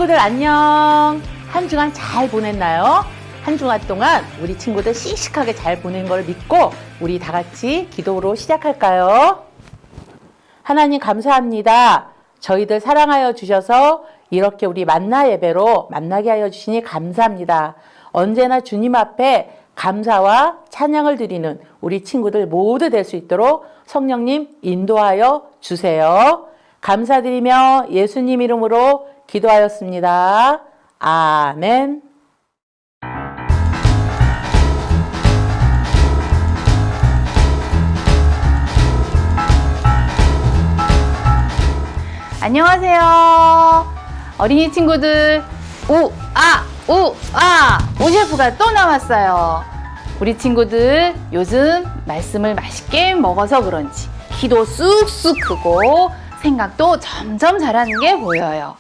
친구들 안녕. 한 주간 잘 보냈나요? 한 주간 동안 우리 친구들 씩씩하게 잘 보낸 걸 믿고 우리 다 같이 기도로 시작할까요? 하나님 감사합니다. 저희들 사랑하여 주셔서 이렇게 우리 만나 예배로 만나게 하여 주시니 감사합니다. 언제나 주님 앞에 감사와 찬양을 드리는 우리 친구들 모두 될 수 있도록 성령님 인도하여 주세요. 감사드리며 예수님 이름으로 기도하였습니다. 아멘. 안녕하세요. 어린이 친구들, 오셰프가 또 나왔어요. 우리 친구들 요즘 말씀을 맛있게 먹어서 그런지 키도 쑥쑥 크고 생각도 점점 잘하는 게 보여요.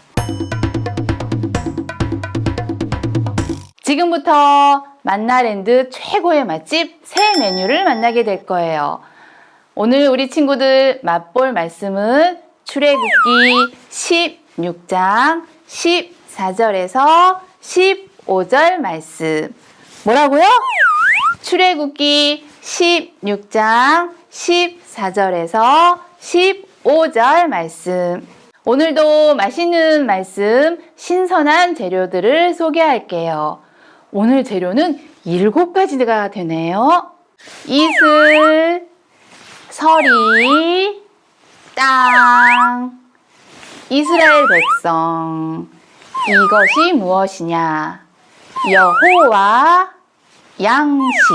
지금부터 만나랜드 최고의 맛집 새 메뉴를 만나게 될 거예요. 오늘 우리 친구들 맛볼 말씀은 출애굽기 16장 14절에서 15절 말씀. 뭐라고요? 출애굽기 16장 14절에서 15절 말씀. 오늘도 맛있는 말씀, 신선한 재료들을 소개할게요. 오늘 재료는 7가지가 되네요. 이슬, 서리, 땅, 이스라엘 백성. 이것이 무엇이냐? 여호와, 양식.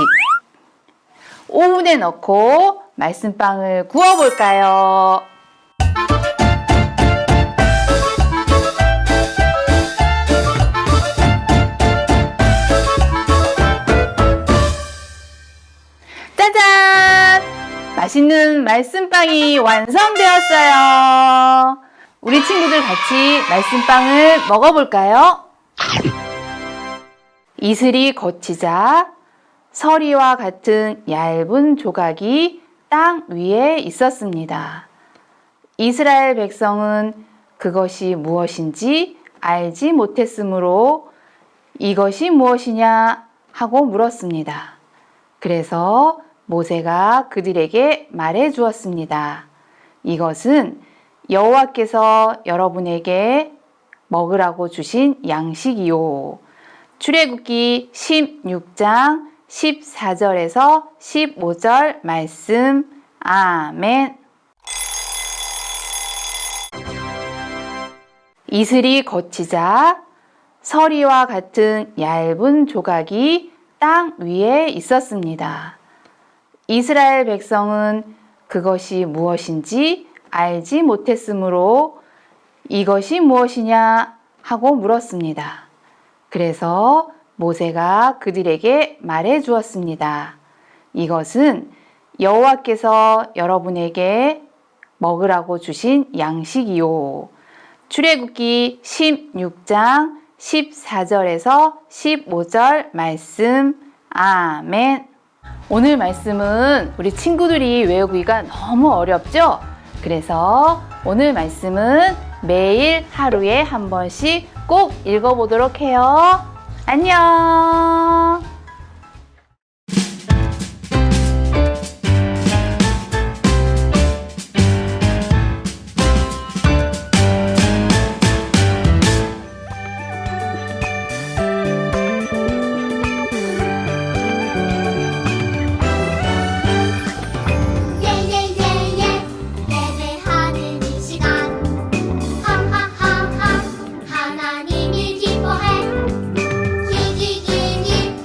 오븐에 넣고 말씀빵을 구워볼까요? 짜잔! 맛있는 말씀빵이 완성되었어요. 우리 친구들 같이 말씀빵을 먹어볼까요? 이슬이 거치자 서리와 같은 얇은 조각이 땅 위에 있었습니다. 이스라엘 백성은 그것이 무엇인지 알지 못했으므로 이것이 무엇이냐 하고 물었습니다. 그래서 모세가 그들에게 말해 주었습니다. 이것은 여호와께서 여러분에게 먹으라고 주신 양식이요. 출애굽기 16장 14절에서 15절 말씀. 아멘. 이슬이 거치자 서리와 같은 얇은 조각이 땅 위에 있었습니다. 이스라엘 백성은 그것이 무엇인지 알지 못했으므로 이것이 무엇이냐 하고 물었습니다. 그래서 모세가 그들에게 말해 주었습니다. 이것은 여호와께서 여러분에게 먹으라고 주신 양식이요. 출애굽기 16장 14절에서 15절 말씀. 아멘. 오늘 말씀은 우리 친구들이 외우기가 너무 어렵죠? 그래서 오늘 말씀은 매일 하루에 한 번씩 꼭 읽어보도록 해요. 안녕! 하나님이 기뻐해 기기기기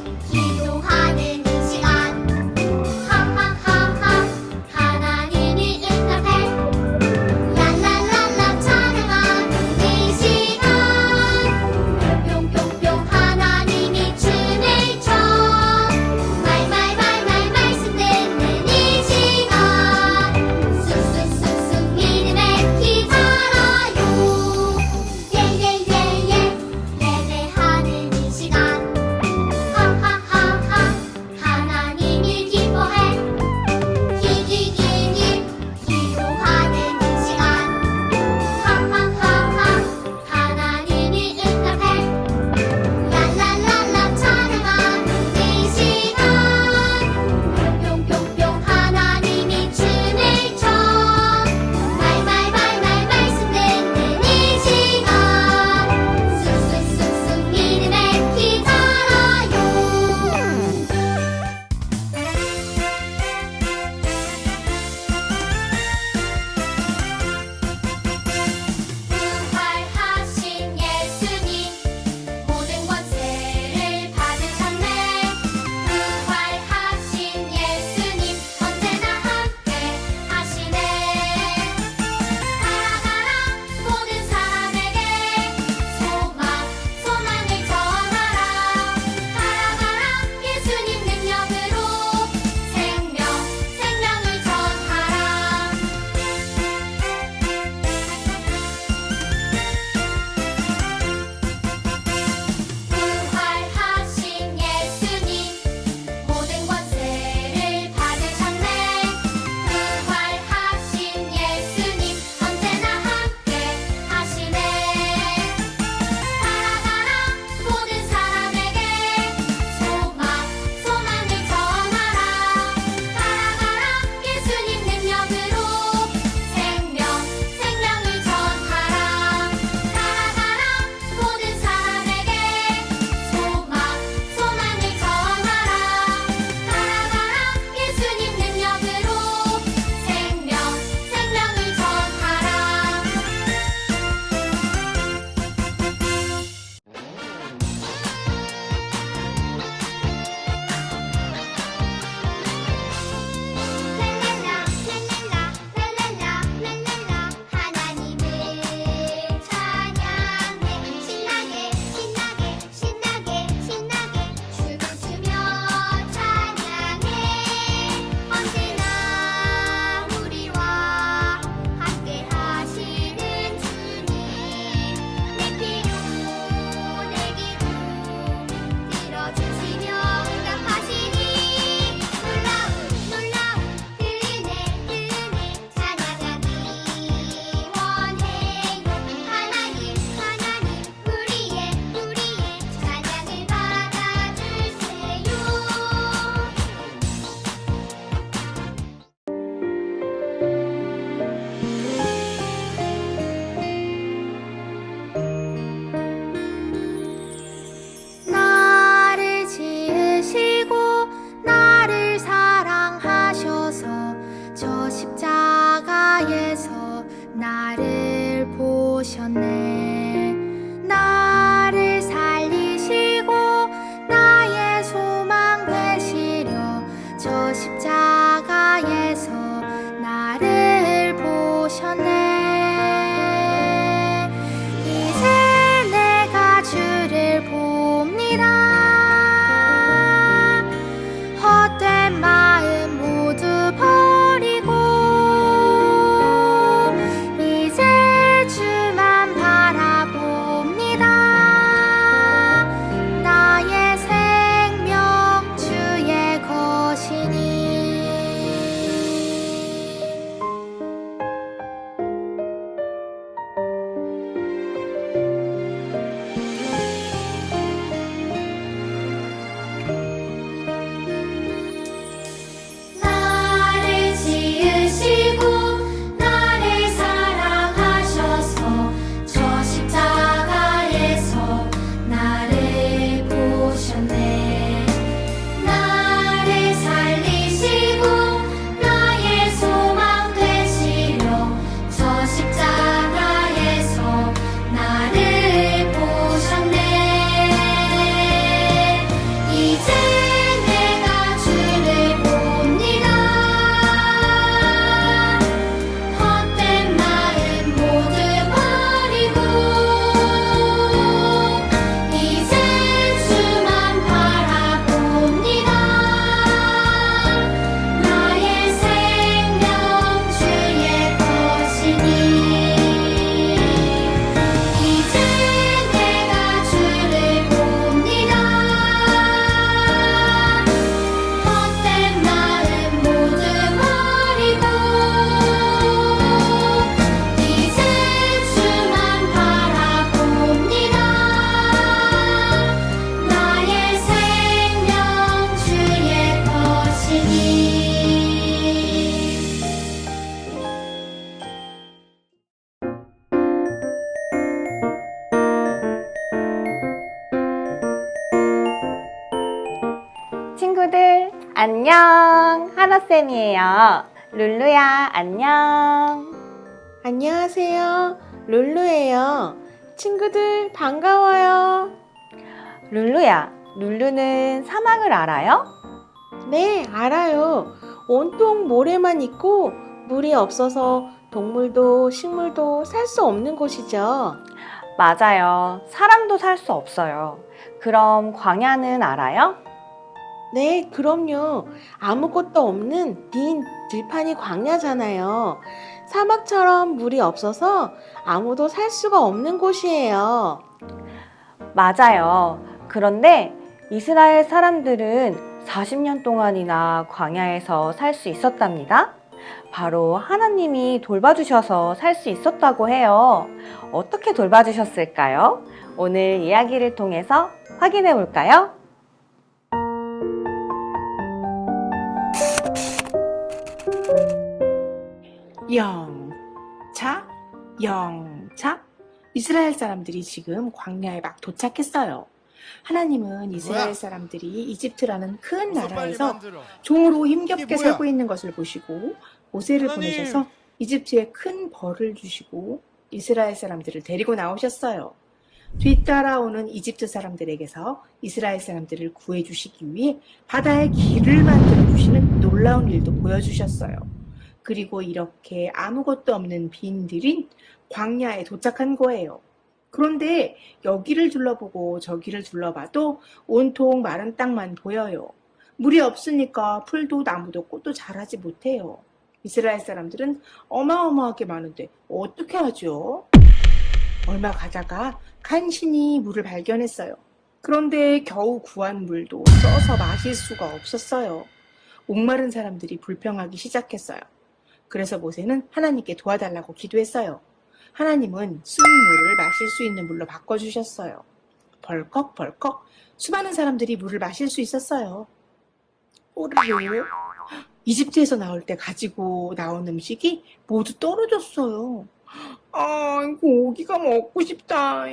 친구들 안녕, 하나쌤이에요. 룰루야 안녕. 안녕하세요. 룰루예요. 친구들 반가워요. 룰루야, 룰루는 사막을 알아요? 네, 알아요. 온통 모래만 있고 물이 없어서 동물도 식물도 살 수 없는 곳이죠. 맞아요. 사람도 살 수 없어요. 그럼 광야는 알아요? 네, 그럼요. 아무것도 없는 빈 들판이 광야잖아요. 사막처럼 물이 없어서 아무도 살 수가 없는 곳이에요. 맞아요. 그런데 이스라엘 사람들은 40년 동안이나 광야에서 살 수 있었답니다. 바로 하나님이 돌봐주셔서 살 수 있었다고 해요. 어떻게 돌봐주셨을까요? 오늘 이야기를 통해서 확인해 볼까요? 영차, 영차. 이스라엘 사람들이 지금 광야에 막 도착했어요. 하나님은 이스라엘 사람들이 이집트라는 큰 나라에서 종으로 힘겹게 살고 있는 것을 보시고 모세를 보내셔서 이집트에 큰 벌을 주시고 이스라엘 사람들을 데리고 나오셨어요. 뒤따라오는 이집트 사람들에게서 이스라엘 사람들을 구해주시기 위해 바다에 길을 만들어주시는 놀라운 일도 보여주셨어요. 그리고 이렇게 아무것도 없는 빈들인 광야에 도착한 거예요. 그런데 여기를 둘러보고 저기를 둘러봐도 온통 마른 땅만 보여요. 물이 없으니까 풀도 나무도 꽃도 자라지 못해요. 이스라엘 사람들은 어마어마하게 많은데 어떻게 하죠? 얼마 가다가 간신히 물을 발견했어요. 그런데 겨우 구한 물도 써서 마실 수가 없었어요. 목마른 사람들이 불평하기 시작했어요. 그래서 모세는 하나님께 도와달라고 기도했어요. 하나님은 수돗물을 마실 수 있는 물로 바꿔주셨어요. 벌컥벌컥 수많은 사람들이 물을 마실 수 있었어요. 오르르 이집트에서 나올 때 가지고 나온 음식이 모두 떨어졌어요. 아, 고기가 먹고 싶다.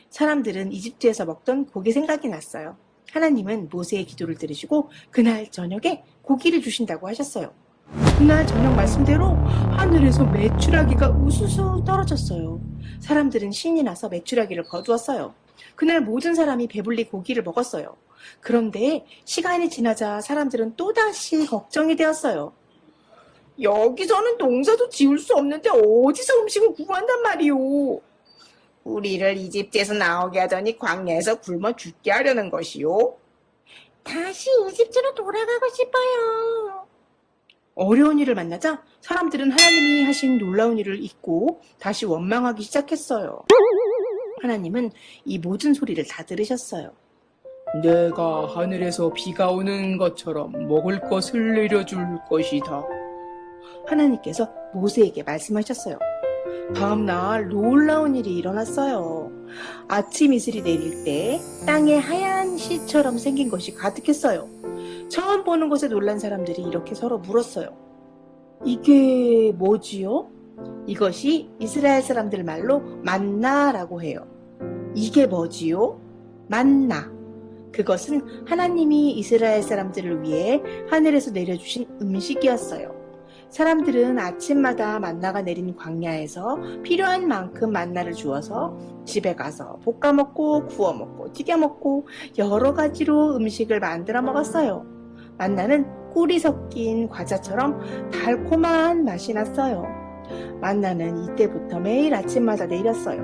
사람들은 이집트에서 먹던 고기 생각이 났어요. 하나님은 모세의 기도를 들으시고 그날 저녁에 고기를 주신다고 하셨어요. 그날 저녁 말씀대로 하늘에서 메추라기가 우수수 떨어졌어요. 사람들은 신이 나서 메추라기를 거두었어요. 그날 모든 사람이 배불리 고기를 먹었어요. 그런데 시간이 지나자 사람들은 또다시 걱정이 되었어요. 여기서는 농사도 지을 수 없는데 어디서 음식을 구한단 말이오? 우리를 이집트에서 나오게 하더니 광야에서 굶어 죽게 하려는 것이요? 다시 이집트로 돌아가고 싶어요. 어려운 일을 만나자 사람들은 하나님이 하신 놀라운 일을 잊고 다시 원망하기 시작했어요. 하나님은 이 모든 소리를 다 들으셨어요. 내가 하늘에서 비가 오는 것처럼 먹을 것을 내려줄 것이다. 하나님께서 모세에게 말씀하셨어요. 다음 날 놀라운 일이 일어났어요. 아침 이슬이 내릴 때 땅에 하얀 시처럼 생긴 것이 가득했어요. 처음 보는 것에 놀란 사람들이 이렇게 서로 물었어요. 이게 뭐지요? 이것이 이스라엘 사람들 말로 만나라고 해요. 이게 뭐지요? 만나. 그것은 하나님이 이스라엘 사람들을 위해 하늘에서 내려주신 음식이었어요. 사람들은 아침마다 만나가 내린 광야에서 필요한 만큼 만나를 주어서 집에 가서 볶아 먹고 구워 먹고 튀겨 먹고 여러 가지로 음식을 만들어 먹었어요. 만나는 꿀이 섞인 과자처럼 달콤한 맛이 났어요. 만나는 이때부터 매일 아침마다 내렸어요.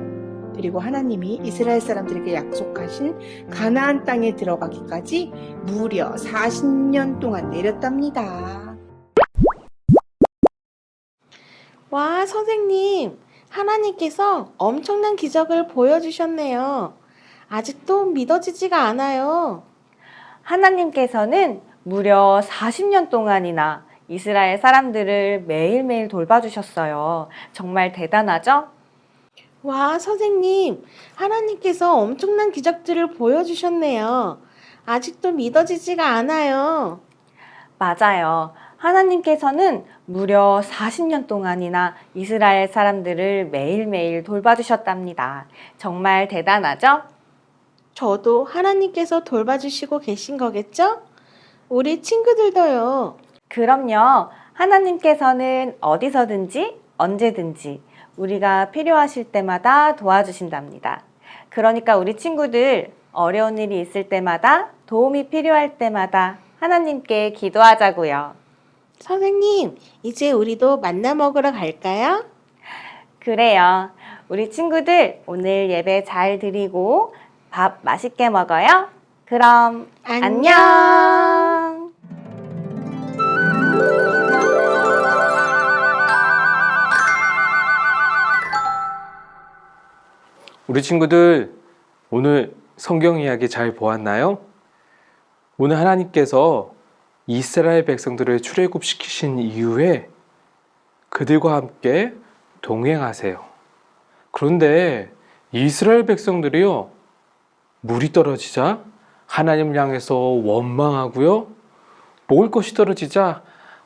그리고 하나님이 이스라엘 사람들에게 약속하신 가나안 땅에 들어가기까지 무려 40년 동안 내렸답니다. 와, 선생님. 하나님께서 엄청난 기적을 보여주셨네요. 아직도 믿어지지가 않아요. 하나님께서는 무려 40년 동안이나 이스라엘 사람들을 매일매일 돌봐주셨어요. 정말 대단하죠? 와, 선생님. 하나님께서 엄청난 기적들을 보여주셨네요. 아직도 믿어지지가 않아요. 맞아요. 하나님께서는 무려 40년 동안이나 이스라엘 사람들을 매일매일 돌봐주셨답니다. 정말 대단하죠? 저도 하나님께서 돌봐주시고 계신 거겠죠? 우리 친구들도요. 그럼요. 하나님께서는 어디서든지 언제든지 우리가 필요하실 때마다 도와주신답니다. 그러니까 우리 친구들 어려운 일이 있을 때마다 도움이 필요할 때마다 하나님께 기도하자고요. 선생님, 이제 우리도 만나 먹으러 갈까요? 그래요. 우리 친구들 오늘 예배 잘 드리고 밥 맛있게 먹어요. 그럼 안녕. 우리 친구들 오늘 성경 이야기 잘 보았나요? 오늘 하나님께서 이스라엘 백성들을 출애굽시키신 이후에 그들과 함께 동행하세요. 그런데 이스라엘 백성들이요, 물이 떨어지자 하나님을 향해서 원망하고요, 먹을 것이 떨어지자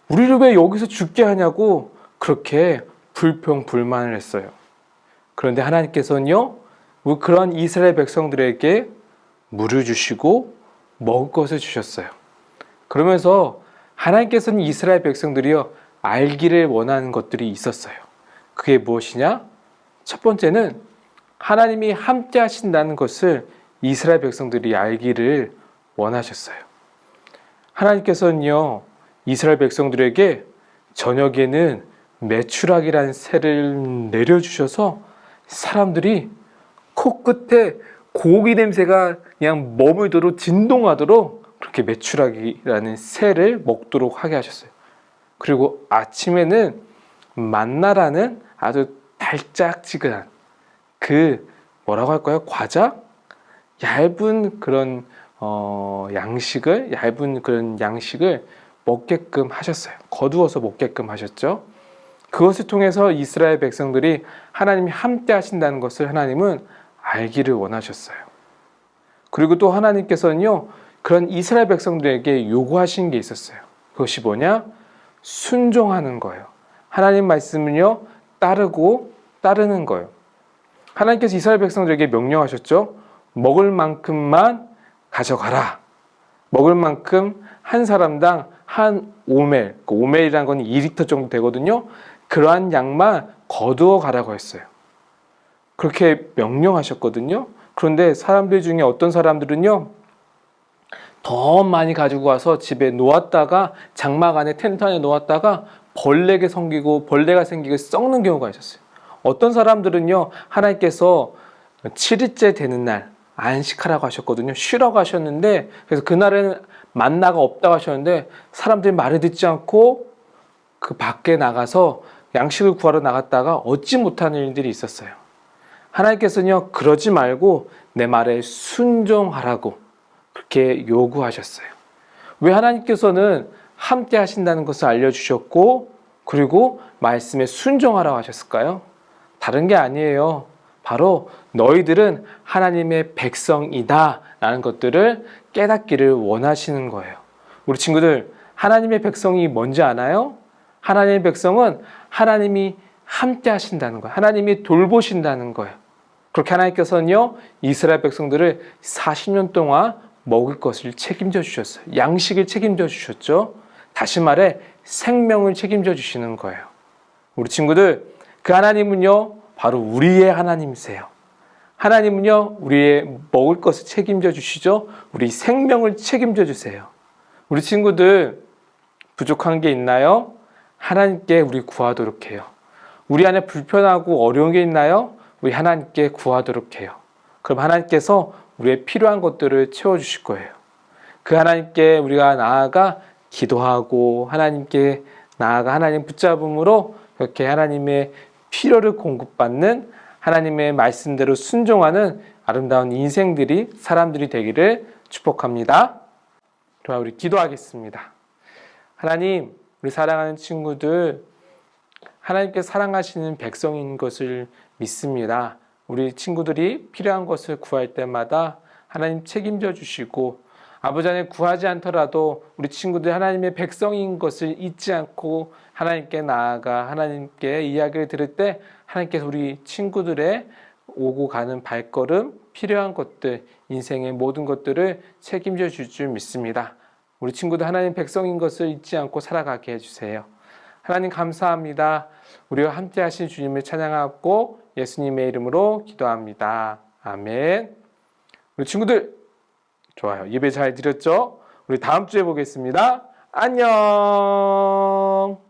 우리를 왜 여기서 죽게 하냐고 그렇게 불평불만을 했어요. 그런데 하나님께서는요, 그런 이스라엘 백성들에게 물을 주시고 먹을 것을 주셨어요. 그러면서 하나님께서는 이스라엘 백성들이요, 알기를 원하는 것들이 있었어요. 그게 무엇이냐? 첫 번째는 하나님이 함께 하신다는 것을 이스라엘 백성들이 알기를 원하셨어요. 하나님께서는요, 이스라엘 백성들에게 저녁에는 메추라기라는 새를 내려주셔서 사람들이 코끝에 고기 냄새가 그냥 머물도록 진동하도록 그렇게 메추라기라는 새를 먹도록 하게 하셨어요. 그리고 아침에는 만나라는 아주 달짝지근한 뭐라고 할까요? 과자? 얇은 그런 얇은 그런 양식을 먹게끔 하셨어요. 거두어서 먹게끔 하셨죠. 그것을 통해서 이스라엘 백성들이 하나님이 함께 하신다는 것을 하나님은 알기를 원하셨어요. 그리고 또 하나님께서는요, 그런 이스라엘 백성들에게 요구하신 게 있었어요. 그것이 뭐냐? 순종하는 거예요. 하나님 말씀은요, 따르는 거예요. 하나님께서 이스라엘 백성들에게 명령하셨죠. 먹을 만큼만 가져가라. 먹을 만큼 한 사람당 한 오멜, 그 오멜이라는 건 2리터 정도 되거든요. 그러한 양만 거두어 가라고 했어요. 그렇게 명령하셨거든요. 그런데 사람들 중에 어떤 사람들은요, 더 많이 가지고 와서 집에 놓았다가 장막 안에 텐트 안에 놓았다가 벌레가 생기고 썩는 경우가 있었어요. 어떤 사람들은요, 하나님께서 7일째 되는 날 안식하라고 하셨거든요. 쉬라고 하셨는데, 그래서 그날에는 만나가 없다고 하셨는데 사람들이 말을 듣지 않고 그 밖에 나가서 양식을 구하러 나갔다가 얻지 못하는 일들이 있었어요. 하나님께서는요, 그러지 말고 내 말에 순종하라고 그렇게 요구하셨어요. 왜 하나님께서는 함께 하신다는 것을 알려주셨고, 그리고 말씀에 순종하라고 하셨을까요? 다른 게 아니에요. 바로 너희들은 하나님의 백성이다 라는 것들을 깨닫기를 원하시는 거예요. 우리 친구들, 하나님의 백성이 뭔지 아나요? 하나님의 백성은 하나님이 함께 하신다는 거예요. 하나님이 돌보신다는 거예요. 그렇게 하나님께서는요, 이스라엘 백성들을 40년 동안 먹을 것을 책임져 주셨어요. 양식을 책임져 주셨죠. 다시 말해 생명을 책임져 주시는 거예요. 우리 친구들, 그 하나님은요, 바로 우리의 하나님이세요. 하나님은요, 우리의 먹을 것을 책임져 주시죠. 우리 생명을 책임져 주세요. 우리 친구들, 부족한 게 있나요? 하나님께 우리 구하도록 해요. 우리 안에 불편하고 어려운 게 있나요? 우리 하나님께 구하도록 해요. 그럼 하나님께서 우리의 필요한 것들을 채워주실 거예요. 그 하나님께 우리가 나아가 기도하고 하나님께 나아가 하나님 붙잡음으로 그렇게 하나님의 필요를 공급받는, 하나님의 말씀대로 순종하는 아름다운 인생들이, 사람들이 되기를 축복합니다. 그럼 우리 기도하겠습니다. 하나님, 우리 사랑하는 친구들, 하나님께 사랑하시는 백성인 것을 믿습니다. 우리 친구들이 필요한 것을 구할 때마다 하나님 책임져 주시고, 아버지 안에 구하지 않더라도 우리 친구들 하나님의 백성인 것을 잊지 않고 하나님께 나아가 하나님께 이야기를 들을 때 하나님께서 우리 친구들의 오고 가는 발걸음, 필요한 것들, 인생의 모든 것들을 책임져 줄 줄 믿습니다. 우리 친구들 하나님 백성인 것을 잊지 않고 살아가게 해주세요. 하나님 감사합니다. 우리와 함께 하신 주님을 찬양하고 예수님의 이름으로 기도합니다. 아멘. 우리 친구들 좋아요. 예배 잘 드렸죠? 우리 다음 주에 보겠습니다. 안녕.